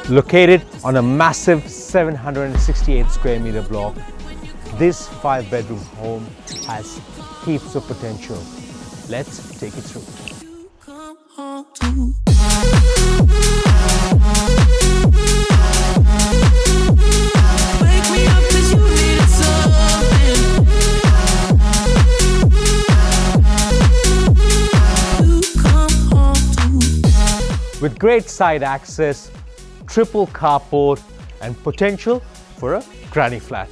Located on a massive 768 square meter block, this 5-bedroom home has heaps of potential. Let's take it through. With great side access, triple carport and potential for a granny flat.